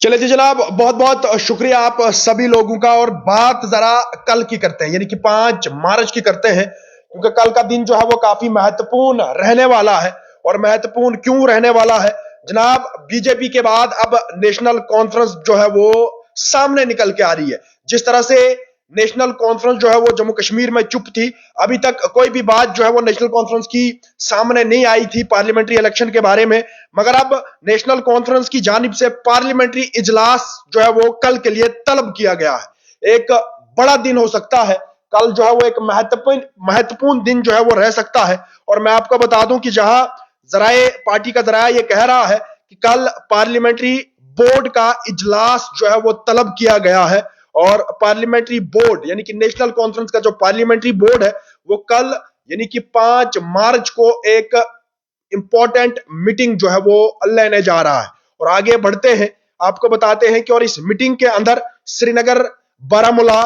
चलिए जी जनाब, बहुत बहुत शुक्रिया आप सभी लोगों का। और बात जरा कल की करते हैं, यानी कि 5 मार्च की करते हैं, क्योंकि कल का दिन जो है वो काफी महत्वपूर्ण रहने वाला है। और महत्वपूर्ण क्यों रहने वाला है जनाब? बीजेपी के बाद अब नेशनल कॉन्फ्रेंस जो है वो सामने निकल के आ रही है। जिस तरह से नेशनल कॉन्फ्रेंस जो है वो जम्मू कश्मीर में चुप थी, अभी तक कोई भी बात जो है वो नेशनल कॉन्फ्रेंस की सामने नहीं आई थी पार्लियामेंट्री इलेक्शन के बारे में। मगर अब नेशनल कॉन्फ्रेंस की जानिब से पार्लियामेंट्री इजलास जो है वो कल के लिए तलब किया गया है। एक बड़ा दिन हो सकता है कल, जो है वो एक महत्वपूर्ण दिन जो है वो रह सकता है। और मैं आपको बता दूं कि जहां जराए पार्टी का जराया ये कह रहा है कि कल पार्लियामेंट्री बोर्ड का इजलास जो है वो तलब किया गया है, और पार्लियामेंट्री बोर्ड यानी कि नेशनल कॉन्फ्रेंस का जो पार्लियामेंट्री बोर्ड है वो कल यानी कि 5 मार्च को एक इंपॉर्टेंट मीटिंग जो है वो लेने जा रहा है। और आगे बढ़ते हैं, आपको बताते हैं कि और इस मीटिंग के अंदर श्रीनगर, बारामूला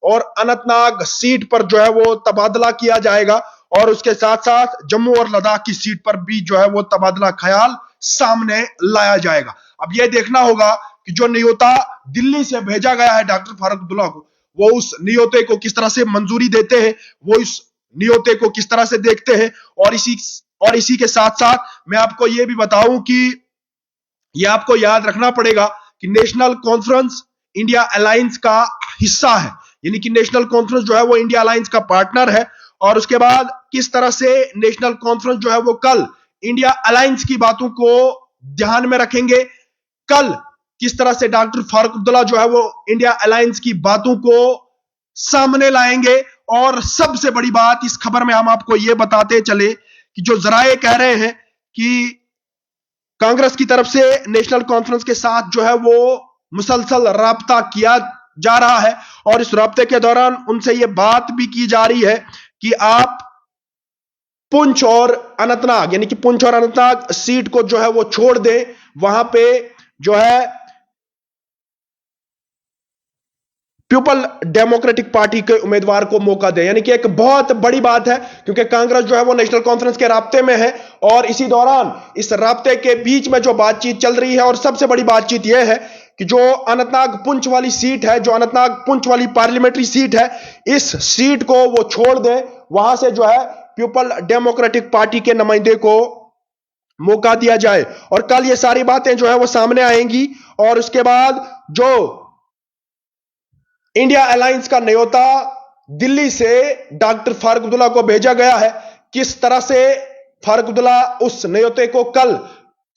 और अनंतनाग सीट पर जो है वो तबादला किया जाएगा, और उसके साथ साथ जम्मू और लद्दाख की सीट पर भी जो है वो तबादला ख्याल सामने लाया जाएगा। अब यह देखना होगा कि जो न्योता दिल्ली से भेजा गया है डॉक्टर फारूक अब्दुल्ला को, वो उस न्योते को किस तरह से मंजूरी देते हैं, वो इस न्योते को किस तरह से देखते हैं। और इसी के साथ साथ मैं आपको यह भी बताऊं कि यह आपको याद रखना पड़ेगा कि नेशनल कॉन्फ्रेंस इंडिया अलायंस का हिस्सा है, यानी कि नेशनल कॉन्फ्रेंस जो है वो इंडिया अलायंस का पार्टनर है। और उसके बाद किस तरह से नेशनल कॉन्फ्रेंस जो है वो कल इंडिया अलायंस की बातों को ध्यान में रखेंगे, कल किस तरह से डॉक्टर फारूक अब्दुल्ला जो है वो इंडिया अलायंस की बातों को सामने लाएंगे। और सबसे बड़ी बात इस खबर में हम आपको यह बताते चले कि जो जराए कह रहे हैं कि कांग्रेस की तरफ से नेशनल कॉन्फ्रेंस के साथ जो है वो मुसलसल राब्ता किया जा रहा है, और इस राब्ते के दौरान उनसे यह बात भी की जा रही है कि आप पुंछ और अनंतनाग यानी कि पुंछ और अनंतनाग सीट को जो है वो छोड़ दें, वहां पे जो है पीपल डेमोक्रेटिक पार्टी के उम्मीदवार को मौका दे। यानी कि एक बहुत बड़ी बात है, क्योंकि कांग्रेस जो है वो नेशनल कॉन्फ्रेंस के राब्ते में है, और इसी दौरान इस राब्ते के बीच में जो बातचीत चल रही है, और सबसे बड़ी बातचीत यह है कि जो अनंतनाग पुंछ वाली सीट है, जो अनंतनाग पुंछ वाली पार्लियामेंट्री सीट है, इस सीट को वो छोड़ दे, वहां से जो है पीपल डेमोक्रेटिक पार्टी के नुमाइंदे को मौका दिया जाए। और कल ये सारी बातें जो है वो सामने आएंगी। और उसके बाद जो इंडिया अलायंस का न्योता दिल्ली से डॉक्टर फारूक अब्दुल्ला को भेजा गया है, किस तरह से फारूक अब्दुल्ला उस न्योते को कल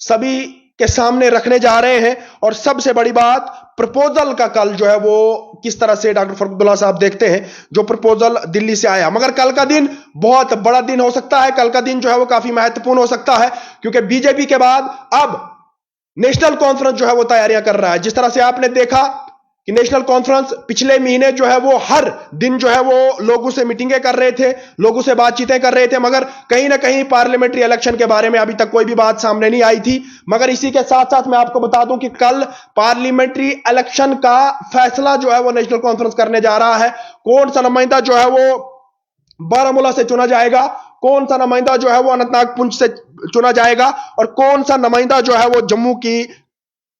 सभी के सामने रखने जा रहे हैं। और सबसे बड़ी बात, प्रपोजल का कल जो है वो किस तरह से डॉक्टर फारूक अब्दुल्ला साहब देखते हैं जो प्रपोजल दिल्ली से आया। मगर कल का दिन बहुत बड़ा दिन हो सकता है, कल का दिन जो है वो काफी महत्वपूर्ण हो सकता है, क्योंकि बीजेपी के बाद अब नेशनल कॉन्फ्रेंस जो है वो तैयारियां कर रहा है। जिस तरह से आपने देखा कि नेशनल कॉन्फ्रेंस पिछले महीने जो है वो हर दिन जो है वो लोगों से मीटिंगें कर रहे थे, लोगों से बातचीतें कर रहे थे, मगर कहीं ना कहीं पार्लियामेंट्री इलेक्शन के बारे में अभी तक कोई भी बात सामने नहीं आई थी। मगर इसी के साथ साथ मैं आपको बता दूं कि कल पार्लियामेंट्री इलेक्शन का फैसला जो है वो नेशनल कॉन्फ्रेंस करने जा रहा है। कौन सा नुमाइंदा जो है वो बारामूला से चुना जाएगा, कौन सा नुमाइंदा जो है वो अनंतनाग पुंछ से चुना जाएगा, और कौन सा नुमाइंदा जो है वो जम्मू की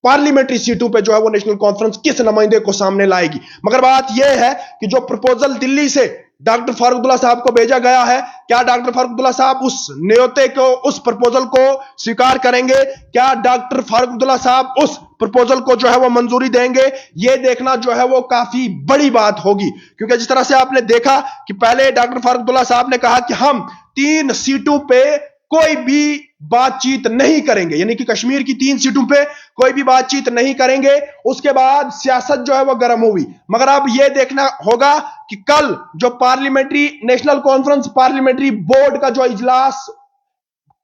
पार्लियामेंट्री सीटों पे जो है वो नेशनल कॉन्फ्रेंस किस नुमाइंदे को सामने लाएगी। मगर बात यह है कि जो प्रपोजल दिल्ली से डॉक्टर फारूक अब्दुल्ला साहब को भेजा गया है, क्या डॉक्टर फारूक अब्दुल्ला साहब उस न्योते को, उस प्रपोजल को स्वीकार करेंगे? क्या डॉक्टर फारूक अब्दुल्ला साहब उस प्रपोजल को जो है वो मंजूरी देंगे? यह देखना जो है वो काफी बड़ी बात होगी, क्योंकि जिस तरह से आपने देखा कि पहले डॉक्टर फारूक अब्दुल्ला साहब ने कहा कि हम 3 सीटों पे कोई भी बातचीत नहीं करेंगे, यानी कि कश्मीर की 3 सीटों पे कोई भी बातचीत नहीं करेंगे। उसके बाद सियासत जो है वो गर्म हुई। मगर अब यह देखना होगा कि कल जो parliamentary national conference parliamentary board का जो इजलास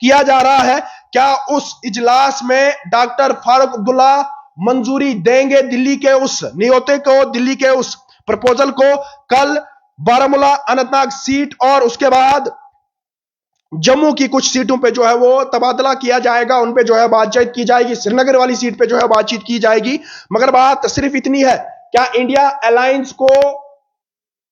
किया जा रहा है, क्या उस इजलास में डॉक्टर फारूक अब्दुल्ला मंजूरी देंगे दिल्ली के उस न्योते को, दिल्ली के उस प्रपोजल को? कल बारामूला, अनंतनाग सीट और उसके बाद जम्मू की कुछ सीटों पे जो है वो तबादला किया जाएगा, उन पे जो है बातचीत की जाएगी, श्रीनगर वाली सीट पे जो है बातचीत की जाएगी। मगर बात सिर्फ इतनी है, क्या इंडिया अलायंस को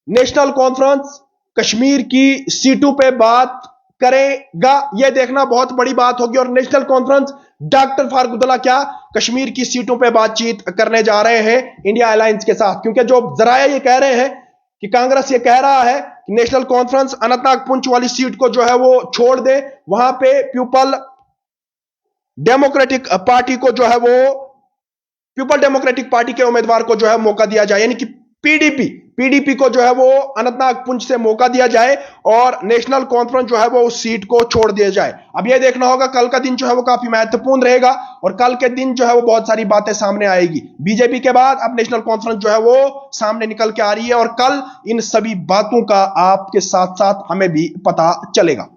नेशनल कॉन्फ्रेंस कश्मीर की सीटों पे बात करेगा? यह देखना बहुत बड़ी बात होगी। और national conference doctor Farooq Abdullah क्या कश्मीर की सीटों पे बातचीत करने जा रहे हैं इंडिया अलायंस के साथ, क्योंकि जो जराया ये कह रहे हैं कि कांग्रेस ये कह रहा है कि नेशनल कॉन्फ्रेंस अनंतनाग पुंछ वाली सीट को जो है वो छोड़ दे, वहां पे पीपल डेमोक्रेटिक पार्टी के उम्मीदवार को जो है मौका दिया जाए, यानी कि पीडीपी को जो है वो अनंतनाग पुंछ से मौका दिया जाए और नेशनल कॉन्फ्रेंस जो है वो उस सीट को छोड़ दिया जाए। अब ये देखना होगा, कल का दिन जो है वो काफी महत्वपूर्ण रहेगा और कल के दिन जो है वो बहुत सारी बातें सामने आएगी। बीजेपी के बाद अब नेशनल कॉन्फ्रेंस जो है वो सामने निकल के आ रही है और कल इन सभी बातों का आपके साथ साथ हमें भी पता चलेगा।